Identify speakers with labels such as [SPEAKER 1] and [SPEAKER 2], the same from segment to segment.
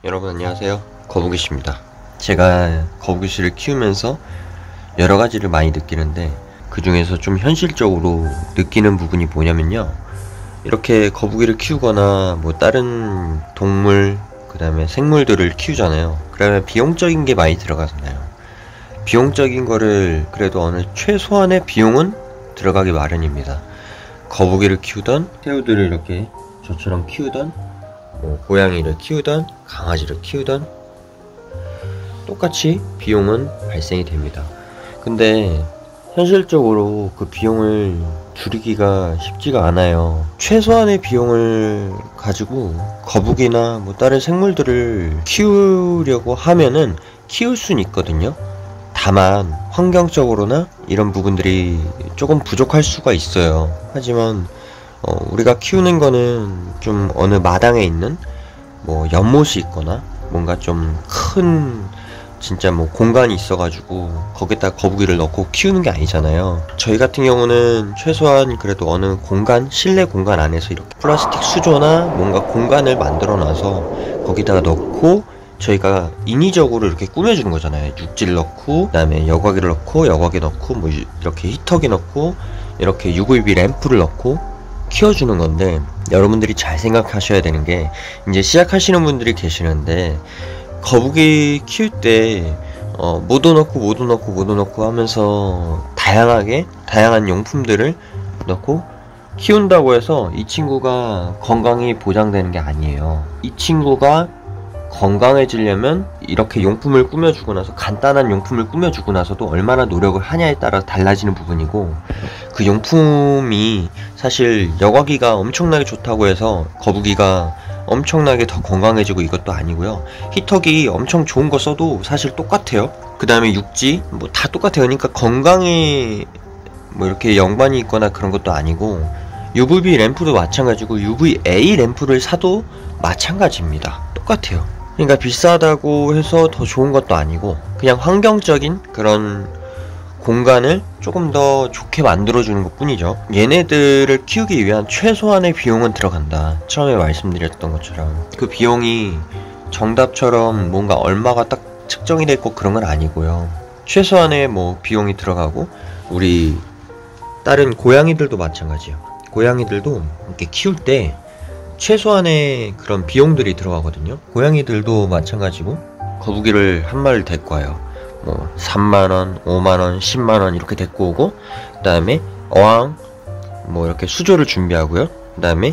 [SPEAKER 1] 여러분 안녕하세요, 거북이씨입니다. 제가 거북이씨를 키우면서 여러 가지를 많이 느끼는데, 그 중에서 좀 현실적으로 느끼는 부분이 뭐냐면요, 이렇게 거북이를 키우거나 뭐 다른 동물, 그 다음에 생물들을 키우잖아요. 그러면 비용적인 게 많이 들어가잖아요. 비용적인 거를 그래도 어느 최소한의 비용은 들어가기 마련입니다. 거북이를 키우던, 새우들을 이렇게 저처럼 키우던, 뭐 고양이를 키우던, 강아지를 키우던 똑같이 비용은 발생이 됩니다. 근데 현실적으로 그 비용을 줄이기가 쉽지가 않아요. 최소한의 비용을 가지고 거북이나 뭐 다른 생물들을 키우려고 하면은 키울 수는 있거든요. 다만 환경적으로나 이런 부분들이 조금 부족할 수가 있어요. 하지만 우리가 키우는 거는 좀 어느 마당에 있는 뭐 연못이 있거나 뭔가 좀 큰 진짜 뭐 공간이 있어가지고 거기다 거북이를 넣고 키우는 게 아니잖아요. 저희 같은 경우는 최소한 그래도 어느 공간, 실내 공간 안에서 이렇게 플라스틱 수조나 뭔가 공간을 만들어 놔서 거기다가 넣고 저희가 인위적으로 이렇게 꾸며주는 거잖아요. 육지를 넣고, 그 다음에 여과기를 넣고, 여과기 넣고, 뭐 이렇게 히터기 넣고, 이렇게 UVB 램프를 넣고 키워주는 건데, 여러분들이 잘 생각하셔야 되는 게, 이제 시작하시는 분들이 계시는데 거북이 키울 때 뭐도 넣고 하면서 다양한 용품들을 넣고 키운다고 해서 이 친구가 건강이 보장되는 게 아니에요. 이 친구가 건강해지려면 이렇게 용품을 꾸며주고 나서, 간단한 용품을 꾸며주고 나서도 얼마나 노력을 하냐에 따라 달라지는 부분이고, 그 용품이 사실 여과기가 엄청나게 좋다고 해서 거북이가 엄청나게 더 건강해지고 이것도 아니고요. 히터기 엄청 좋은 거 써도 사실 똑같아요. 그 다음에 육지 뭐 다 똑같아요. 그러니까 건강에 뭐 이렇게 연관이 있거나 그런 것도 아니고, UVB 램프도 마찬가지고 UVA 램프를 사도 마찬가지입니다. 똑같아요. 그러니까 비싸다고 해서 더 좋은 것도 아니고, 그냥 환경적인 그런 공간을 조금 더 좋게 만들어주는 것 뿐이죠. 얘네들을 키우기 위한 최소한의 비용은 들어간다. 처음에 말씀드렸던 것처럼 그 비용이 정답처럼 뭔가 얼마가 딱 측정이 돼 있고 그런 건 아니고요. 최소한의 뭐 비용이 들어가고, 우리 다른 고양이들도 마찬가지예요. 고양이들도 이렇게 키울 때 최소한의 그런 비용들이 들어가거든요. 고양이들도 마찬가지고, 거북이를 한 마리를 데리고 와요. 뭐 3만원, 5만원, 10만원 이렇게 데리고 오고, 그 다음에 어항 뭐 이렇게 수조를 준비하고요. 그 다음에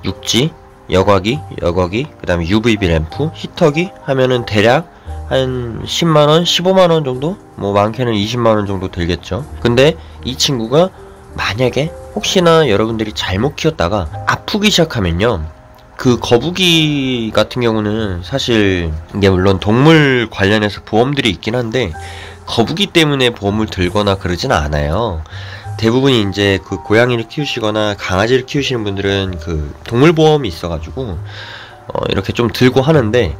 [SPEAKER 1] 육지, 여과기, 그 다음에 UVB 램프, 히터기 하면은 대략 한 10만원, 15만원 정도? 뭐 많게는 20만원 정도 들겠죠. 근데 이 친구가 만약에 혹시나 여러분들이 잘못 키웠다가 아프기 시작하면요, 그 거북이 같은 경우는 사실 이게 물론 동물 관련해서 보험들이 있긴 한데, 거북이 때문에 보험을 들거나 그러진 않아요. 대부분이 이제 그 고양이를 키우시거나 강아지를 키우시는 분들은 그 동물보험이 있어가지고 이렇게 좀 들고 하는데,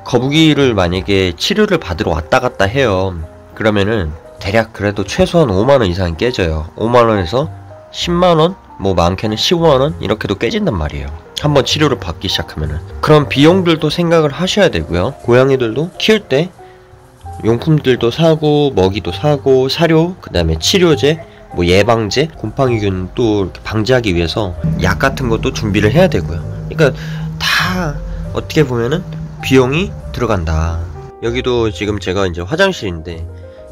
[SPEAKER 1] 거북이를 만약에 치료를 받으러 왔다 갔다 해요. 그러면은 대략 그래도 최소한 5만원 이상은 깨져요. 5만원에서 10만원, 뭐 많게는 15만원 이렇게도 깨진단 말이에요. 한번 치료를 받기 시작하면은. 그런 비용들도 생각을 하셔야 되고요. 고양이들도 키울 때 용품들도 사고, 먹이도 사고, 사료, 그 다음에 치료제, 뭐 예방제, 곰팡이균 또 이렇게 방지하기 위해서 약 같은 것도 준비를 해야 되고요. 그러니까 다 어떻게 보면은 비용이 들어간다. 여기도 지금 제가 이제 화장실인데,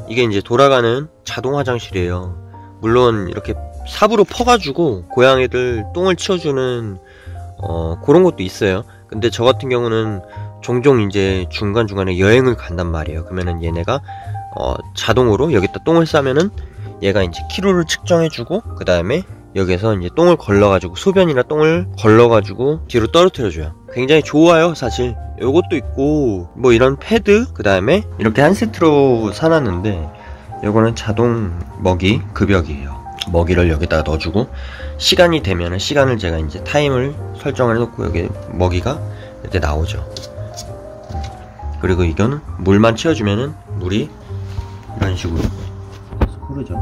[SPEAKER 1] 이게 이제 돌아가는 자동 화장실이에요. 물론 이렇게 삽으로 퍼가지고 고양이들 똥을 치워주는 그런 것도 있어요. 근데 저 같은 경우는 종종 이제 중간중간에 여행을 간단 말이에요. 그러면은 얘네가 자동으로 여기다 똥을 싸면은 얘가 이제 키로를 측정해주고, 그 다음에 여기서 이제 똥을 걸러가지고, 소변이나 똥을 걸러가지고 뒤로 떨어뜨려줘요. 굉장히 좋아요, 사실. 요것도 있고, 뭐 이런 패드, 그 다음에 이렇게 한 세트로 사놨는데, 요거는 자동 먹이 급여기예요. 먹이를 여기다가 넣어주고, 시간이 되면은 시간을 제가 이제 타임을 설정을 해놓고 여기 먹이가 이렇게 나오죠. 그리고 이거는 물만 채워주면은 물이 이런 식으로 흐르죠.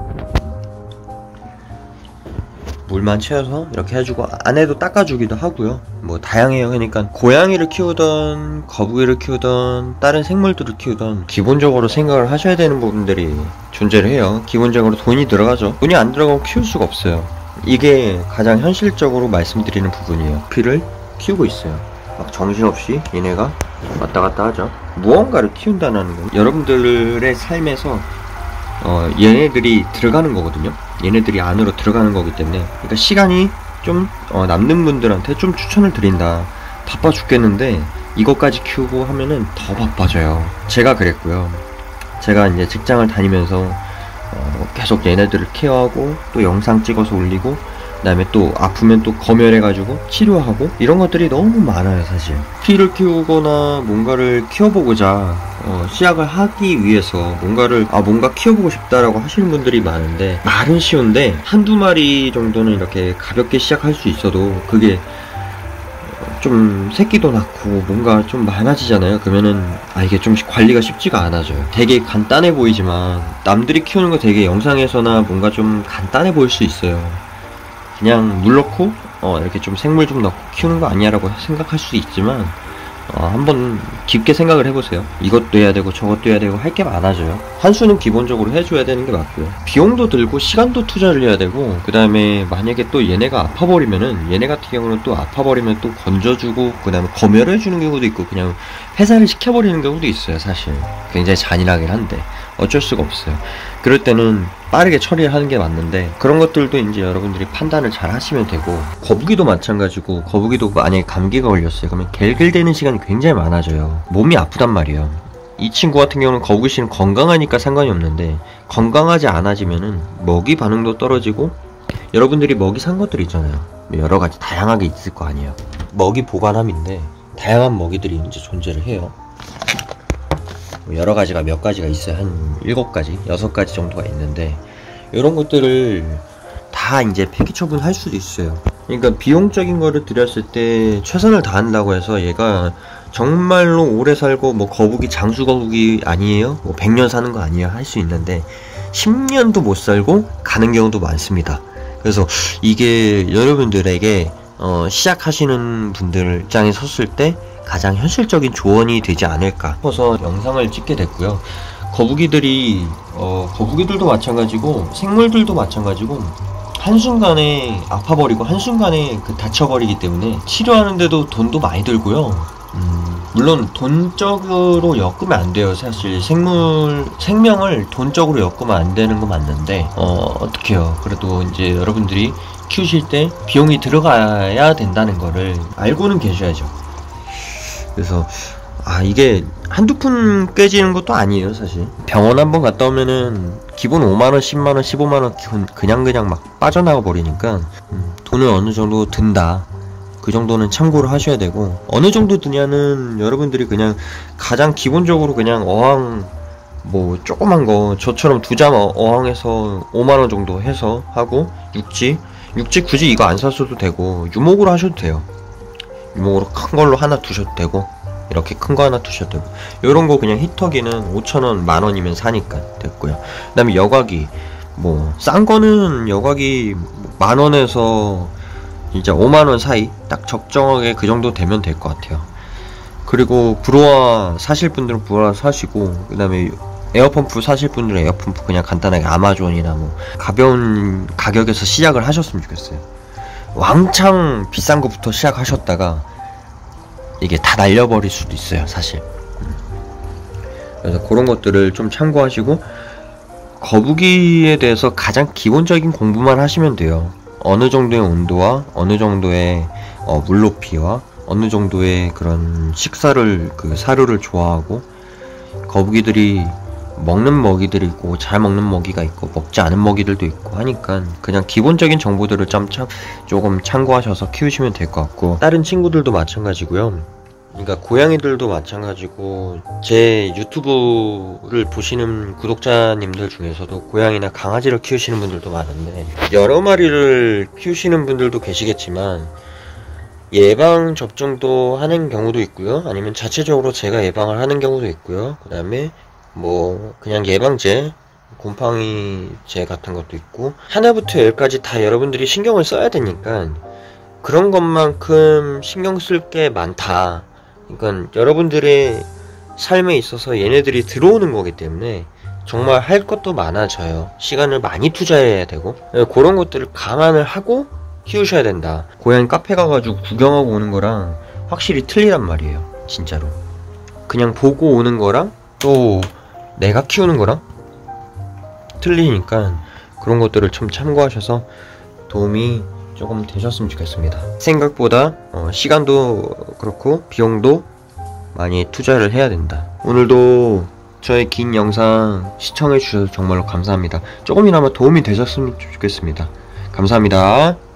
[SPEAKER 1] 물만 채워서 이렇게 해주고 안에도 닦아주기도 하고요. 뭐 다양해요. 그러니까 고양이를 키우던 거북이를 키우던 다른 생물들을 키우던 기본적으로 생각을 하셔야 되는 부분들이 존재를 해요. 기본적으로 돈이 들어가죠. 돈이 안 들어가면 키울 수가 없어요. 이게 가장 현실적으로 말씀드리는 부분이에요. 피를 키우고 있어요. 막 정신없이 얘네가 왔다 갔다 하죠. 무언가를 키운다는 건 여러분들의 삶에서 얘네들이 들어가는 거거든요. 얘네들이 안으로 들어가는 거기 때문에, 그러니까 시간이 좀 남는 분들한테 좀 추천을 드린다. 바빠 죽겠는데 이것까지 키우고 하면은 더 바빠져요. 제가 그랬고요. 제가 이제 직장을 다니면서 계속 얘네들을 케어하고 또 영상 찍어서 올리고, 그 다음에 또 아프면 또 검열해가지고 치료하고, 이런 것들이 너무 많아요. 사실 피를 키우거나 뭔가를 키워보고자 시작을 하기 위해서 뭔가 키워보고 싶다라고 하시는 분들이 많은데, 말은 쉬운데 한두 마리 정도는 이렇게 가볍게 시작할 수 있어도 그게 좀 새끼도 낳고 뭔가 좀 많아지잖아요. 그러면은 이게 좀 관리가 쉽지가 않아져요. 되게 간단해 보이지만 남들이 키우는 거 되게 영상에서나 뭔가 좀 간단해 보일 수 있어요. 그냥 물 넣고 이렇게 좀 생물 좀 넣고 키우는 거 아니야라고 생각할 수 있지만 한번 깊게 생각을 해보세요. 이것도 해야 되고 저것도 해야 되고 할 게 많아져요. 한수는 기본적으로 해줘야 되는 게 맞고요. 비용도 들고 시간도 투자를 해야 되고, 그 다음에 만약에 또 얘네가 아파버리면은, 얘네 같은 경우는 또 아파버리면 또 건져주고, 그 다음에 검열을 해주는 경우도 있고, 그냥 폐사를 시켜버리는 경우도 있어요. 사실 굉장히 잔인하긴 한데 어쩔 수가 없어요. 그럴 때는 빠르게 처리를 하는 게 맞는데, 그런 것들도 이제 여러분들이 판단을 잘 하시면 되고, 거북이도 마찬가지고, 거북이도 만약에 감기가 걸렸어요. 그러면 갤갤대는 시간이 굉장히 많아져요. 몸이 아프단 말이에요. 이 친구 같은 경우는 거북이 씨는 건강하니까 상관이 없는데, 건강하지 않아지면은 먹이 반응도 떨어지고, 여러분들이 먹이 산 것들 있잖아요. 여러 가지 다양하게 있을 거 아니에요. 먹이 보관함인데 다양한 먹이들이 이제 존재를 해요. 여러 가지가 몇 가지가 있어요. 한 7가지, 6가지 정도가 있는데, 이런 것들을 다 이제 폐기 처분할 수도 있어요. 그러니까 비용적인 거를 들였을 때 최선을 다한다고 해서 얘가 정말로 오래 살고, 뭐 거북이 장수 거북이 아니에요? 뭐 100년 사는 거 아니에요? 할 수 있는데 10년도 못 살고 가는 경우도 많습니다. 그래서 이게 여러분들에게 시작하시는 분들 입장에 섰을 때 가장 현실적인 조언이 되지 않을까 싶어서 영상을 찍게 됐고요. 거북이들도 마찬가지고 생물들도 마찬가지고 한순간에 아파버리고 한순간에 다쳐버리기 때문에 치료하는데도 돈도 많이 들고요. 물론 돈적으로 엮으면 안 돼요. 사실 생명을 돈적으로 엮으면 안 되는 건 맞는데 어떡해요. 그래도 이제 여러분들이 키우실 때 비용이 들어가야 된다는 거를 알고는 계셔야죠. 그래서 이게 한두 푼 깨지는 것도 아니에요. 사실 병원 한번 갔다 오면은 기본 5만원, 10만원, 15만원 그냥 막 빠져나가 버리니까 돈을 어느 정도 든다, 그 정도는 참고를 하셔야 되고, 어느 정도 드냐는 여러분들이 그냥 가장 기본적으로 그냥 어항 뭐 조그만 거 저처럼 2잠 어항에서 5만원 정도 해서 하고, 육지 굳이 이거 안 샀어도 되고 유목으로 하셔도 돼요. 유목으로 큰 걸로 하나 두셔도 되고, 이렇게 큰 거 하나 두셔도 되고, 요런 거 그냥 히터기는 5,000원, 만원이면 사니까 됐고요. 그 다음에 여과기, 뭐 싼 거는 여과기 만원에서 진짜 5만원 사이 딱 적정하게 그 정도 되면 될 것 같아요. 그리고 브로아 사실 분들은 브로아 사시고, 그 다음에 에어펌프 사실 분들은 에어펌프 그냥 간단하게 아마존이나 뭐 가벼운 가격에서 시작을 하셨으면 좋겠어요. 왕창 비싼 거부터 시작하셨다가 이게 다 날려버릴 수도 있어요, 사실. 그래서 그런 것들을 좀 참고하시고, 거북이에 대해서 가장 기본적인 공부만 하시면 돼요. 어느 정도의 온도와 어느 정도의 물높이와 어느 정도의 그런 식사를, 사료를 좋아하고, 거북이들이 먹는 먹이들이 있고 잘 먹는 먹이가 있고 먹지 않은 먹이들도 있고 하니까 그냥 기본적인 정보들을 조금 참고하셔서 키우시면 될 것 같고, 다른 친구들도 마찬가지고요. 그러니까 고양이들도 마찬가지고, 제 유튜브를 보시는 구독자님들 중에서도 고양이나 강아지를 키우시는 분들도 많은데, 여러 마리를 키우시는 분들도 계시겠지만 예방 접종도 하는 경우도 있고요. 아니면 자체적으로 제가 예방을 하는 경우도 있고요. 그 다음에 뭐 그냥 예방제 곰팡이제 같은 것도 있고 하나부터 열까지 다 여러분들이 신경을 써야 되니까 그런 것만큼 신경 쓸 게 많다. 그러니까 여러분들의 삶에 있어서 얘네들이 들어오는 거기 때문에 정말 할 것도 많아져요. 시간을 많이 투자해야 되고 그런 것들을 감안을 하고 키우셔야 된다. 고양이 카페 가가지고 구경하고 오는 거랑 확실히 틀리단 말이에요. 진짜로. 그냥 보고 오는 거랑 또 내가 키우는 거랑 틀리니까 그런 것들을 좀 참고하셔서 도움이 조금 되셨으면 좋겠습니다. 생각보다 시간도 그렇고 비용도 많이 투자를 해야 된다. 오늘도 저의 긴 영상 시청해 주셔서 정말로 감사합니다. 조금이나마 도움이 되셨으면 좋겠습니다. 감사합니다.